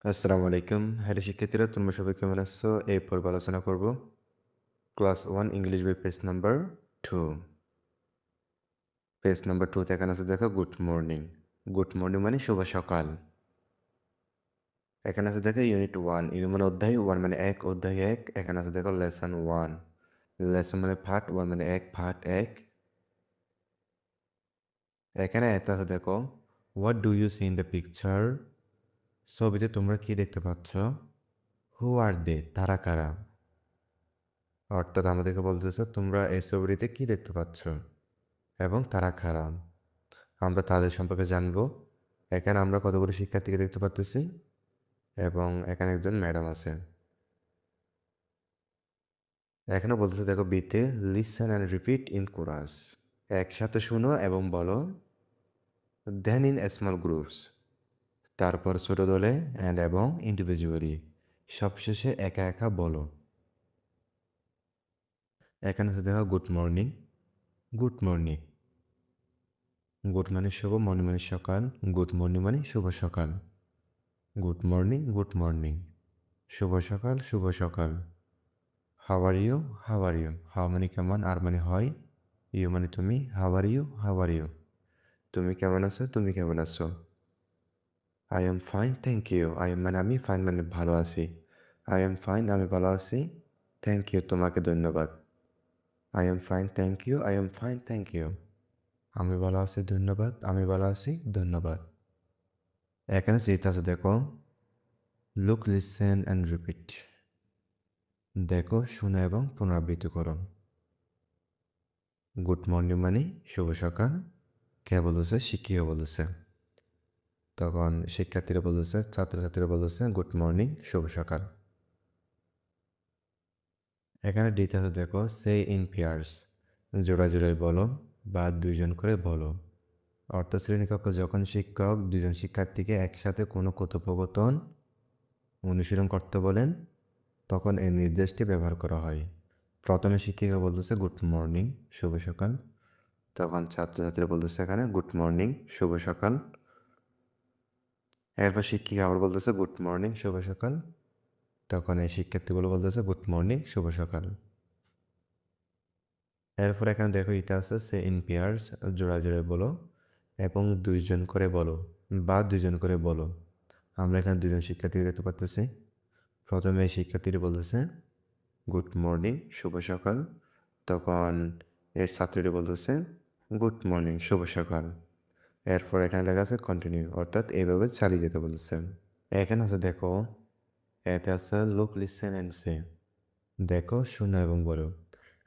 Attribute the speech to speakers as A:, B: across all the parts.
A: আসসালামু আলাইকুম। হ্যালো শিক্ষার্থীরা, তোমরা সবাই কেমন আছো? এই পর্বে আলোচনা করব ক্লাস 1 ইংলিশ বই পেজ নাম্বার 2। পেজ নাম্বার 2 তে এখানে আছে দেখো গুড মর্নিং। গুড মর্নিং মানে শুভ সকাল। এখানে আছে দেখো ইউনিট 1, ইউনিট মানে অধ্যায় 1 মানে 1, অধ্যায় 1। এখানে আছে দেখো লেসন 1। লেসন মানে পার্ট 1 মানে 1, পার্ট 1। এখানে এত আছে দেখো what do you see in the picture? ছবিতে তোমরা কি দেখতে পাচ্ছ? হু আর দে, তারা কারা? অর্থাৎ আমাদেরকে বলতেছে তোমরা এই ছবিটিতে কি দেখতে পাচ্ছ এবং তারা কারা। আমরা তাদের সম্পর্কে জানবো। এখানে আমরা কতগুলো শিক্ষার্থীকে দেখতে পাচ্তেছি এবং এখানে একজন ম্যাডাম আছে। এখানে বলতেছে দেখো বিতে listen and repeat in chorus. একসাথে শুনো এবং বলো। দেন ইন স্মল গ্রুপস, তারপর ছোট দলে অ্যান্ড এবং ইন্ডিভিজুয়ালি, সবশেষে একা একা বলো। এখানে আছে দেখো good morning. Good morning, good মানে শুভ, মর্নিং মানে সকাল। গুড মর্নিং মানে শুভ সকাল। গুড মর্নিং, গুড মর্নিং, শুভ সকাল, শুভ সকাল। How are you, how are you. How মানে কেমন, আর মানে হয়, ইউ মানে তুমি, how are you, how are you. তুমি কেমন আছো, তুমি কেমন আছো। I am fine thank you. I am মানে আমি, ফাইন মানে ভালো আছি। আই এম ফাইন, আমি ভালো আছি। থ্যাংক ইউ, তোমাকে ধন্যবাদ। I am fine thank you, I am fine thank you. আমি ভালো আছি ধন্যবাদ, আমি ভালো আছি ধন্যবাদ। এখানে যেটা আছে দেখো লুক, লিসেন অ্যান্ড রিপিট। দেখো, শুনো এবং পুনরাবৃত্তি করো। গুড মর্নিং মানে শুভ সকাল। কে বলেছে? শিক্ষিকা বলেছে। তখন শিক্ষার্থীরা বলেছে, ছাত্রছাত্রীরা বলেছে গুড মর্নিং, শুভ সকাল। এখানে ডিটেলস দেখো সে ইন পেয়ার্স, জোড়া জোড়ায় বলো বা দুইজন করে বলো। অর্থাৎ শ্রেণীকক্ষে যখন শিক্ষক দুজন শিক্ষার্থীকে একসাথে কোনো কথোপকথন অনুশীলন করতে বলেন তখন এই নির্দেশটি ব্যবহার করা হয়। প্রথমে শিক্ষিকা বলতেছে গুড মর্নিং, শুভ সকাল। তখন ছাত্রছাত্রীরা বলতেছে এখানে গুড মর্নিং, শুভ সকাল। এরপর শিক্ষিকা আবার বলতেছে গুড মর্নিং, শুভ সকাল। তখন এই শিক্ষার্থীগুলো বলতেছে গুড মর্নিং, শুভ সকাল। এরপর এখানে দেখো এটা আছে সে ইন পেয়ার্স, জোড়া জোড়ে বলো এবং দুইজন করে বলো বা দুইজন করে বলো। আমরা এখানে দুজন শিক্ষার্থী দেখতে পাচ্তেছি। প্রথমে এই শিক্ষার্থীটি বলতেছে গুড মর্নিং, শুভ সকাল। তখন এই ছাত্রীটি বলতেছে গুড মর্নিং, শুভ সকাল। এরপর এখানে লেখা আছে কন্টিনিউ, অর্থাৎ এইভাবে চালিয়ে যেতে বলছে। এখানে আছে দেখো এতে আছে লুক, লিসেন অ্যান্ড সে। দেখো, শুনো এবং বলো।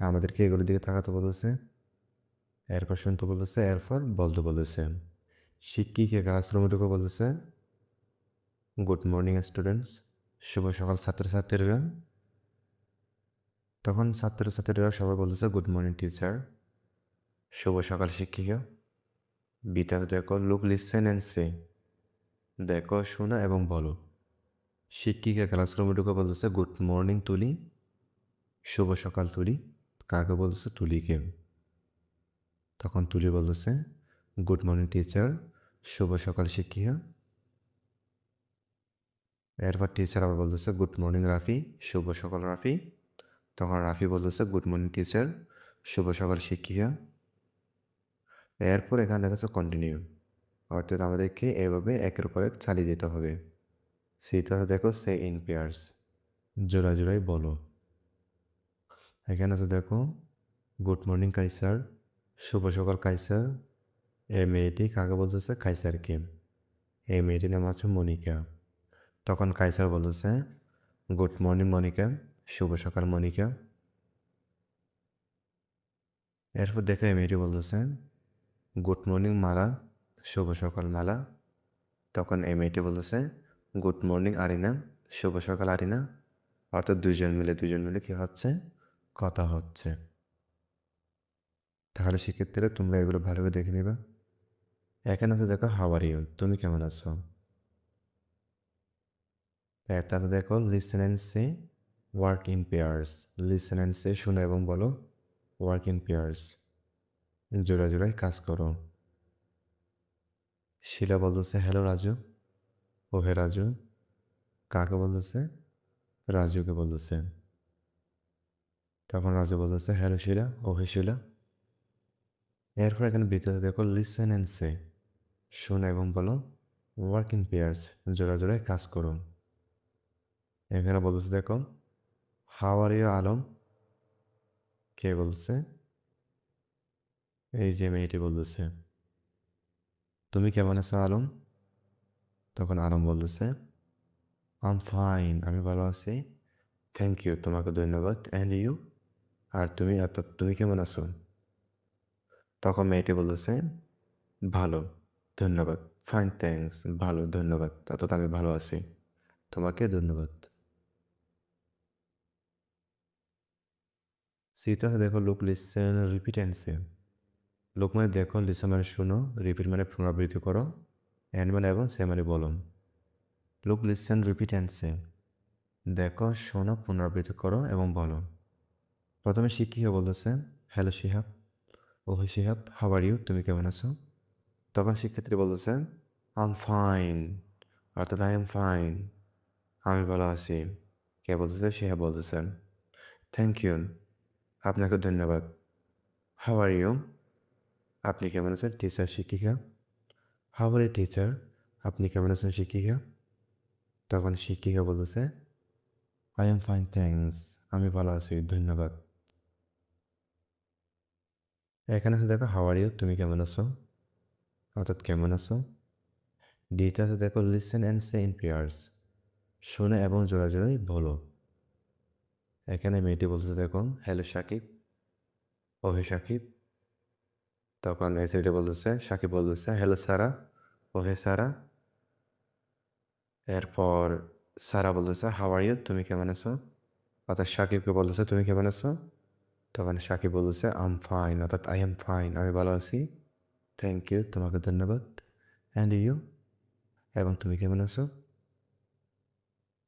A: আমাদেরকে এগুলোর দিকে তাকাতে বলেছে, এরপর শুনতে বলেছে, এরপর বলতে বলেছে। শিক্ষিকা ক্লাসরুমে ঢুকে বলেছে গুড মর্নিং স্টুডেন্টস, শুভ সকাল ছাত্রছাত্রীরা। তখন ছাত্রছাত্রীরা সবাই বলেছে গুড মর্নিং টিচার, শুভ সকাল শিক্ষিকা। বিতাস দেখো লুক, লিসেন অ্যান্ড সে। দেখো, শোনো এবং বলো। শিক্ষিকা ক্লাসরুমে ঢুকে বলতেছে গুড মর্নিং তুলি, শুভ সকাল তুলি। কাকে বলতেছে? তুলিকে। তখন তুলি বলতেছে গুড মর্নিং টিচার, শুভ সকাল শিক্ষিকা। এরপর টিচার আবার বলতেছে গুড মর্নিং রাফি, শুভ সকাল রাফি। তখন রাফি বলতেছে গুড মর্নিং টিচার, শুভ সকাল শিক্ষিকা। এরপর এখানে লেখা আছে কন্টিনিউ, অর্থাৎ আমাদেরকে এভাবে একের পর এক চালিয়ে যেতে হবে। সেইটা দেখো সে ইন পেয়ার্স, জোড়া জোড়াই বলো। এখানে আছে দেখো গুড মর্নিং কাইসার, শুভ সকাল কাইসার। এই মেয়েটি কাকে বলতেছে? কাইসারকে। এই মেয়েটির নাম আছে মনিকা। তখন কাইসার বলতেছে গুড মর্নিং মনিকা, শুভ সকাল মনিকা। এরপর দেখে এই মেয়েটি বলতেছে গুড মর্নিং মালা, শুভ সকাল মালা। তখন এই মেয়েটি বলতেছে গুড মর্নিং আরিনা, শুভ সকাল আরিনা। অর্থাৎ দুইজন মিলে কী হচ্ছে? কথা হচ্ছে। তাহলে সেক্ষেত্রে তোমরা এগুলো ভালোভাবে দেখে নিবা। এখানে আছে দেখো হাউ আর ইউ, তুমি কেমন আছো। তাতে দেখো listen and say, work in pairs. Listen and say, শুনো এবং বলো। ওয়ার্ক ইন পেয়ার্স, জোড়া জোড়ায় কাজ করো। শিলা বলতেছে হ্যালো রাজু, ও হে রাজু। কাকে বলতেছে? রাজুকে বলতেছে। তখন রাজু বলতেছে হ্যালো শিলা, ওহে শিলা। এরপর এখানে ভিতরে দেখো লিসেন অ্যান্ড সে, শোনো এবং বলো। ওয়ার্ক ইন পেয়ার্স, জোড়া জোড়ায় কাজ করুন। এখানে বলতেছে দেখো হাউ আর ইউ আলম। কে বলছে? এই যে মেয়েটি বলতেছে তুমি কেমন আছো আলম? তখন আলম বলতেছে আম ফাইন, আমি ভালো আছি। থ্যাংক ইউ, তোমাকে ধন্যবাদ। অ্যান্ড ইউ, আর তুমি, অর্থাৎ তুমি কেমন আছো? তখন মেয়েটি বলতেছে ভালো, ধন্যবাদ। ফাইন থ্যাঙ্কস, ভালো ধন্যবাদ, অর্থাৎ আমি ভালো আছি, তোমাকে ধন্যবাদ। সিটা দেখো look listen repeat and say. Look মানে দেখো, লিসেন মানে শুনো, রিপিট মানে পুনরাবৃত্তি করো, অ্যান্ড মানে এবং সে মানে বলো। লুক লিসেন রিপিট অ্যান্ড সে, দেখো শোনো পুনরাবৃত্তি করো এবং বলো। প্রথমে শিক্ষিকা বলতেছে হ্যালো শিহাব, ওহে শিহাব, হাউ আর ইউ, তুমি কেমন আছো? তখন শিক্ষার্থী বলতেছে আম ফাইন, অর্থাৎ আই এম ফাইন, আমি ভালো আছি। কে বলতেছে? শিহাব বলতেছে থ্যাংক ইউ, আপনাকে ধন্যবাদ। হাউ আর ইউ, আপনি কেমন আছেন? টিচার, শিক্ষিকা। হাউ আর ইউ টিচার, আপনি কেমন আছেন শিক্ষিকা? তখন শিক্ষিকা বলতেছে আই এম ফাইন থ্যাঙ্কস, আমি ভালো আছি, ধন্যবাদ। এখানে আছে দেখো হাউ আর ইউ, তুমি কেমন আছো, অর্থাৎ কেমন আছো। ডিতে আছে দেখো listen and say in pairs, শোনো এবং জোড়া জোড়াই বলো। এখানে মেয়েটি বলতেছে দেখো হ্যালো সাকিব, ওহে সাকিব। তখন এই সাইডে বলতেছে সাকিব বলতেছে হ্যালো সারা, ওহে সারা। এরপর সারা বলতেছে হাউ আর ইউ, তুমি কেমন আছো, অর্থাৎ সাকিবকে বলতেছে তুমি কেমন আছো। তখন সাকিব বলতেছে আম ফাইন, অর্থাৎ আই এম ফাইন, আমি ভালো আছি। থ্যাংক ইউ, তোমাকে ধন্যবাদ। অ্যান্ড ইউ, এবং তুমি কেমন আছো?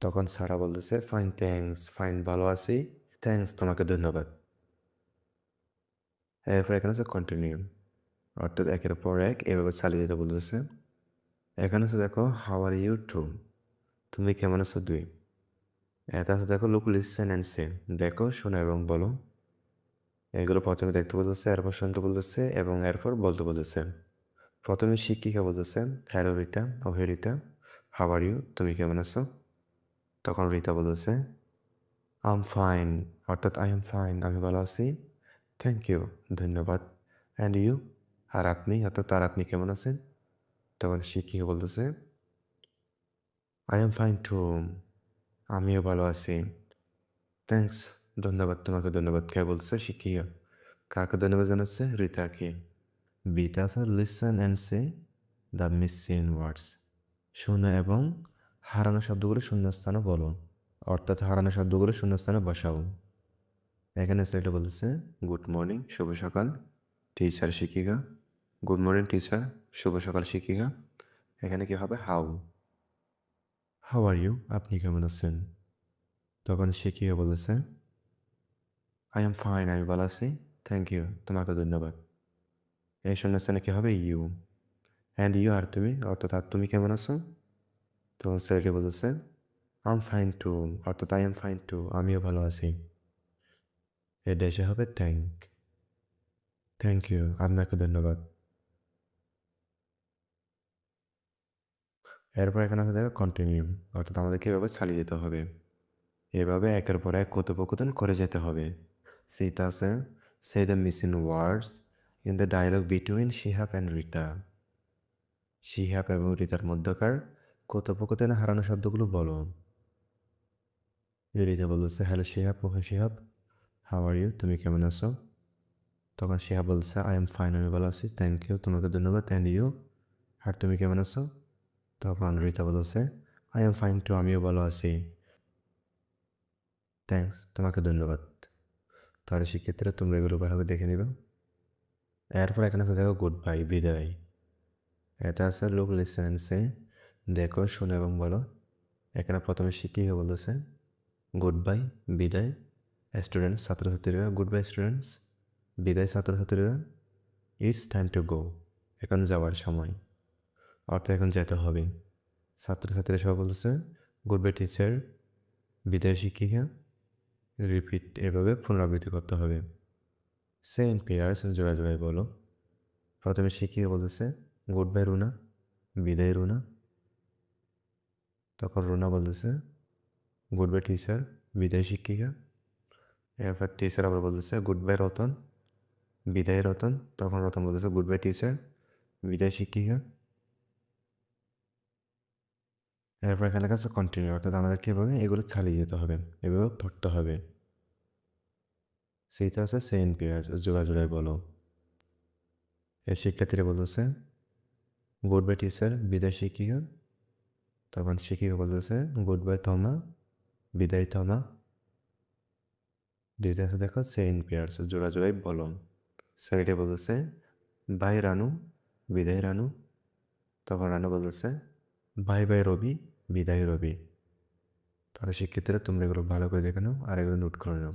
A: তখন সারা বলতেছে ফাইন থ্যাঙ্কস, ফাইন ভালো আছি, থ্যাঙ্কস তোমাকে ধন্যবাদ। এরপর এখানে আছে কন্টিনিউ, অর্থাৎ একের পর এক এভাবে চালিয়ে যেতে বলতেছে। এখানে আছে দেখো হাউ আর ইউ টু, তুমি কেমন আছো দুই। এটা আছে দেখো লুক লিসেন অ্যান্ড সে, দেখো শোনো এবং বলো। এগুলো প্রথমে দেখতে বলতেছে, এরপর শুনতে বলতেছে এবং এরপর বলতে বলতেছে। প্রথমে শিক্ষিকা বলতেছে হ্যালো রিতা, ও হে রিতা, হাউ আর ইউ, তুমি কেমন আছো। তখন রিতা বলতেছে আম ফাইন, অর্থাৎ আই এম ফাইন, আমি ভালো আছি। থ্যাংক ইউ, ধন্যবাদ। অ্যান্ড ইউ, আর আপনি, অর্থাৎ আর আপনি কেমন আছেন। তখন শিক্ষিকা বলতেছে আই এম ফাইন টু, আমিও ভালো আছি। থ্যাঙ্কস, ধন্যবাদ, তোমাকে ধন্যবাদ। কে বলছে? শিক্ষিকা। কাকে ধন্যবাদ জানাচ্ছে? রিতাকে। বিটা আছে listen and say the missing words, শোনো এবং হারানো শব্দগুলো শূন্যস্থানে বলো, অর্থাৎ হারানো শব্দগুলো শূন্যস্থানে বসাও। এখানে সেটা বলতেছে গুড মর্নিং, শুভ সকাল, টিচার, শিক্ষিকা। গুড মর্নিং টিচার, শুভ সকাল শিক্ষিকা। এখানে কি হবে? হাউ, হাউ আর ইউ, আপনি কেমন আছেন। তখন শিক্ষিকা বলেছে আই এম ফাইন, আমি ভালো আছি। থ্যাংক ইউ, তোমাকে ধন্যবাদ। এই শূন্যস্থানে কি হবে? ইউ। অ্যান্ড ইউ, আর তুমি, অর্থাৎ আর তুমি কেমন আছো। তখন ছেলেটি বলেছে আম ফাইন টু, অর্থাৎ আই এম ফাইন টু, আমিও ভালো আছি। এর দেশে হবে থ্যাংক ইউ, আপনাকে ধন্যবাদ। এরপর এখানে আছে দেখো কন্টিনিউ, অর্থাৎ আমাদেরকে এভাবে চালিয়ে যেতে হবে। এভাবে একের পর এক কথোপকথন করে যেতে হবে। সেইটা আছে say the missing words in the dialogue between Shihab and Rita, Shihab এবং রিতার মধ্যকার কথোপকথনে হারানো শব্দগুলো বলো। রিতা বলছে হ্যালো শিহাব, ওহে শিহাব, হাউ আর ইউ, তুমি কেমন আছো। তখন শিহাব বলছে আই এম ফাইন, আমি ভালো আছি। থ্যাংক ইউ, তোমাকে ধন্যবাদ। অ্যান্ড ইউ, আর তুমি কেমন আছো। তখন রিতা বলছে আই এম ফাইন টু, আমিও ভালো আছি। থ্যাংকস, তোমাকে ধন্যবাদ। তাহলে শিক্ষার্থীরা তোমরা এগুলো ভালোভাবে দেখে নিবে। এরপর এখানে আছে দেখো গুড বাই, বিদায়। এটা আছে লুক লিসেন অ্যান্ড সে, দেখো শোনো এবং বলো। এখানে প্রথমে শিক্ষিকা বলতেছে গুড বাই, বিদায়। স্টুডেন্টস, ছাত্রছাত্রীরা, গুড বাই স্টুডেন্টস, বিদায় ছাত্রছাত্রীরা। ইটস টাইম টু গো, এখন যাওয়ার সময়, অর্থাৎ এখন যেতে হবে। ছাত্রছাত্রীরা সবাই বলতেছে গুড বাই টিচার, বিদায় শিক্ষিকা। রিপিট, এভাবে পুনরাবৃত্তি করতে হবে। সেন্ট পেয়ার্স, জোড়া জোড়ায় বলো। প্রথমে শিক্ষিকা বলতেছে গুড বাই রুনা, বিদায় রুনা। তখন রুনা বলতেছে গুড বাই টিচার, বিদায় শিক্ষিকা। এরপর টিচার আবার বলতেছে গুড বাই রতন, বিদায় রতন। তখন রতন বলতেছে গুড বাই টিচার, বিদায় শিক্ষিকা। এরপর এখানে কাছে কন্টিনিউ, অর্থাৎ আমাদের কীভাবে এগুলো চালিয়ে যেতে হবে, এভাবে পড়তে হবে। সেইটা হচ্ছে সেন্ট পেয়ার্স, জোড়া জোড়ায় বলো। এর শিক্ষার্থীরা বলতেছে গুড বাই টিচার, বিদায় শিক্ষিকা। তখন শিক্ষিকা বলতেছে গুড বাই থমা, বিদায় থমা। ডিটেলসে দেখো সেন্ট পেয়ার্স, জোড়া জোড়ায় বলো। সাইডে বলতেছে বাই রানু, বিদায় রানু। তখন রানু বলতেছে বাই বাই রবি, বিদায় রবি। তাহলে শিক্ষার্থীরা তোমরা এগুলো ভালো করে দেখে নাও আর এগুলো নোট করে নাও।